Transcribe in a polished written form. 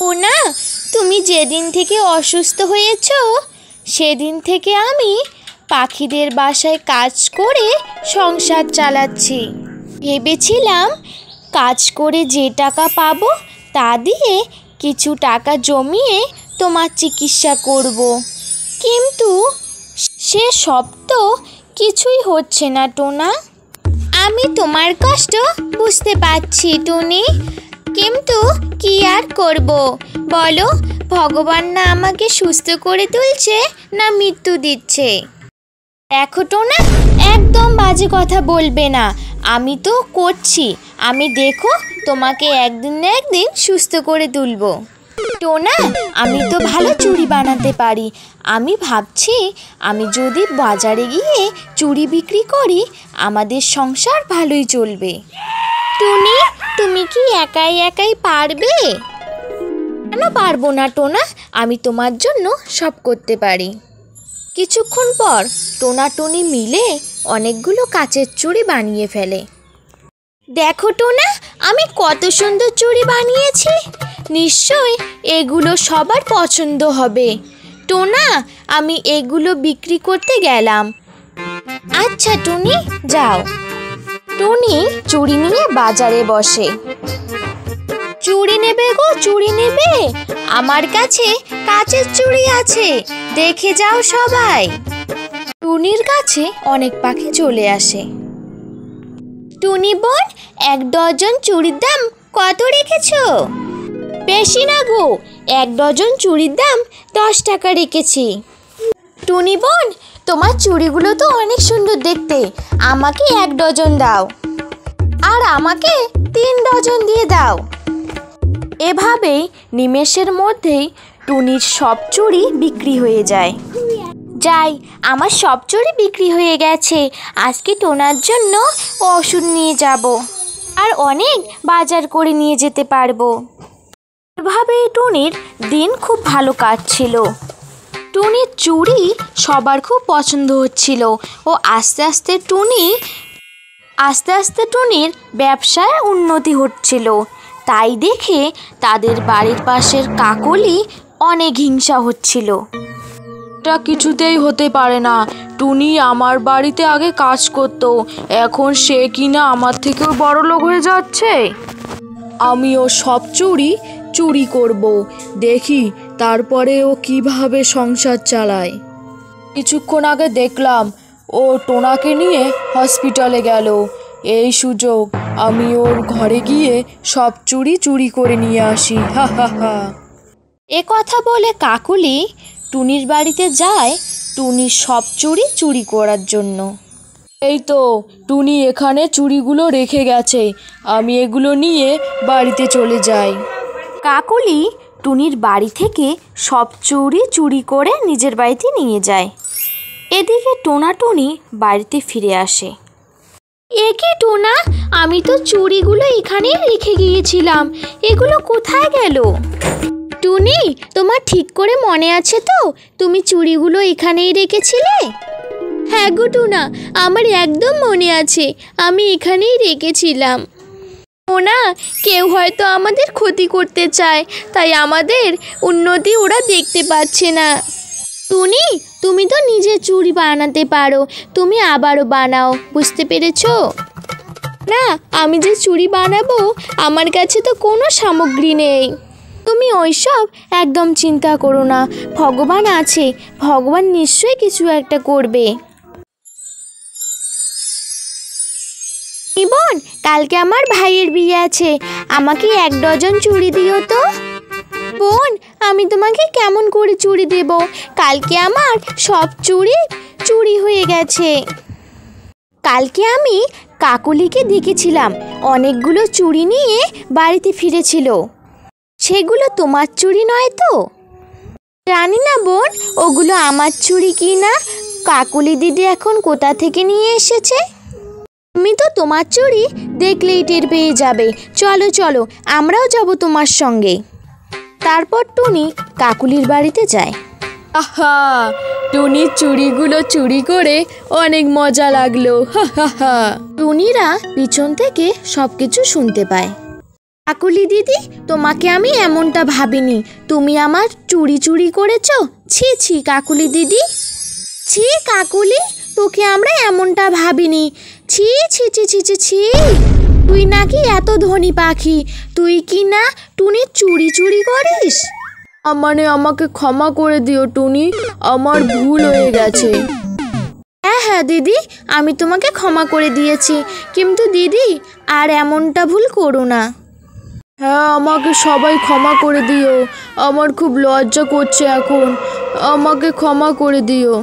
ও না, তুমি যেদিন থেকে অসুস্থ হয়েছ সেদিন থেকে আমি পাখিদের বাসায় কাজ করে সংসার চালাচ্ছি। ভেবেছিলাম কাজ করে যে টাকা পাবো তা দিয়ে কিছু টাকা জমিয়ে তোমার চিকিৎসা করব, কিন্তু সে সব তো কিছুই হচ্ছে না টোনা। আমি তোমার কষ্ট বুঝতে পারছি টুনি, কিন্তু কি আর করব বলো, ভগবান না আমাকে সুস্থ করে তুলছে না মৃত্যু দিচ্ছে। দেখো টোনা, একদম বাজে কথা বলবে না, আমি তো করছি, আমি দেখো তোমাকে একদিন না একদিন সুস্থ করে তুলবো। টোনা, আমি তো ভালো চুড়ি বানাতে পারি, আমি ভাবছি আমি যদি বাজারে গিয়ে চুড়ি বিক্রি করি আমাদের সংসার ভালোই চলবে। টুনি, তুমি কি একাই একাই পারবে? কেন পারবো না টোনা, আমি তোমার জন্য সব করতে পারি। কিছুক্ষণ পর টোনা টুনি মিলে অনেকগুলো কাচের চুড়ি বানিয়ে ফেলে। দেখো টোনা, আমি কত সুন্দর চুড়ি বানিয়েছি, নিশ্চয় এগুলো সবার পছন্দ হবে। টোনা, আমি এগুলো বিক্রি করতে গেলাম। আচ্ছা টুনি, যাও। টুনি চুড়ি নিয়ে বাজারে বসে। চুড়ি নেবে গো, চুড়ি নেবে? আমার কাছে কাচের চুড়ি আছে, দেখে যাও সবাই। টুনির কাছে অনেক পাখি চলে আসে। টুনি বোন, 1 ডজন চুড়ির দাম কত রেখেছো? বেশি না গো, 1 ডজন চুড়ির দাম 10 টাকা রেখেছি। টুনি বোন, তোমার চুড়িগুলো তো অনেক সুন্দর দেখতে, আমাকে 1 ডজন দাও, আর আমাকে 3 ডজন দিয়ে দাও। এভাবেই নিমেষের মধ্যেই টুনির সব চুড়ি বিক্রি হয়ে যায়। যাই, আমার সব চুড়ি বিক্রি হয়ে গেছে, আজকে টোনার জন্য ওষুধ নিয়ে যাব আর অনেক বাজার করে নিয়ে যেতে পারবো। এভাবেই টুনির দিন খুব ভালো কাটছিল। টুনির চুড়ি সবার খুব পছন্দ হচ্ছিল ও আস্তে আস্তে টুনির ব্যবসায় উন্নতি হচ্ছিল। তাই দেখে তাদের বাড়ির পাশের কাকলি অনেক হিংসা হচ্ছিল। এটা কিছুতেই হতে পারে না, টুনি আমার বাড়িতে আগে কাজ করত, এখন সে কিনা আমার থেকেও বড় লোক হয়ে যাচ্ছে। আমিও সব চুরি করব, দেখি তারপরে ও কিভাবে সংসার চালায়। কিছুক্ষণ আগে দেখলাম ও টোনাকে নিয়ে হসপিটালে গেল, এই সুযোগ আমি ওর ঘরে গিয়ে সব চুরি করে নিয়ে আসি। হা হা হা। এ কথা বলে কাকুলি টুনির বাড়িতে যায় টুনির সব চুরি করার জন্য। এই তো টুনি এখানে চুড়িগুলো রেখে গেছে, আমি এগুলো নিয়ে বাড়িতে চলে যাই। কাকুলি টুনির বাড়ি থেকে সব চুরি করে নিজের বাড়িতে নিয়ে যায়। এদিকে টোনা টুনি বাড়িতে ফিরে আসে। এ কি টোনা, আমি তো চুড়িগুলো এখানেই রেখে গিয়েছিলাম, এগুলো কোথায় গেল? টুনি, তোমার ঠিক করে মনে আছে তো তুমি চুড়িগুলো এখানেই রেখেছিলে? হ্যাঁ গো টোনা, আমার একদম মনে আছে, আমি এখানেই রেখেছিলাম। টোনা, কেউ হয়তো আমাদের ক্ষতি করতে চায়, তাই আমাদের উন্নতি ওরা দেখতে পাচ্ছে না। টুনি, তুমি তো নিজে চুড়ি বানাতে পারো, তুমি আবারও বানাও, বুঝতে পেরেছো? না, আমি যে চুড়ি বানাবো আমার কাছে তো কোনো সামগ্রী নেই। তুমি ওইসব একদম চিন্তা করো না, ভগবান আছে, ভগবান নিশ্চয়ই কিছু একটা করবে। বোন, কালকে আমার ভাইয়ের বিয়ে আছে, আমাকে 1 ডজন চুড়ি দিও তো। বোন, আমি তোমাকে কেমন করে চুড়ি দেব, কালকে আমার সব চুরি হয়ে গেছে। কালকে আমি কাকুলিকে দেখেছিলাম অনেকগুলো চুড়ি নিয়ে বাড়িতে ফিরেছিল, সেগুলো তোমার চুড়ি নয় তো? জানি না বোন, ওগুলো আমার চুড়ি কি না, কাকুলি দিদি এখন কোথা থেকে নিয়ে এসেছে। তুমি তো তোমার চুড়ি দেখলেই টের পেয়ে যাবে, চলো চলো আমরাও যাব তোমার সঙ্গে। তারপর টুনি কাকুলির বাড়িতে যায়। আহা, টুনির চুড়িগুলো চুরি করে অনেক মজা লাগলো। হা হা হা। টুনিরা পিছন থেকে সবকিছু শুনতে পায়। কাকুলি দিদি, তোমাকে আমি এমনটা ভাবিনি। তুমি আমার চুরি চুরি করেছো? ছি ছি কাকুলি দিদি, ছি কাকুলি, তোকে আমরা এমনটা ভাবিনি। ছি ছি ছি ছি ছি ছি, তুই নাকি এত ধনী পাখি, তুই কি না টুনি চুরি চুরি করিস? মানে আমাকে ক্ষমা করে দিও টুনি, আমার ভুল হয়ে গেছে। হ্যাঁ হ্যাঁ দিদি, আমি তোমাকে ক্ষমা করে দিয়েছি, কিন্তু দিদি আর এমনটা ভুল করো না। হ্যাঁ, আমাকে সবাই ক্ষমা করে দিও, আমার খুব লজ্জা করছে এখন, আমাকে ক্ষমা করে দিও।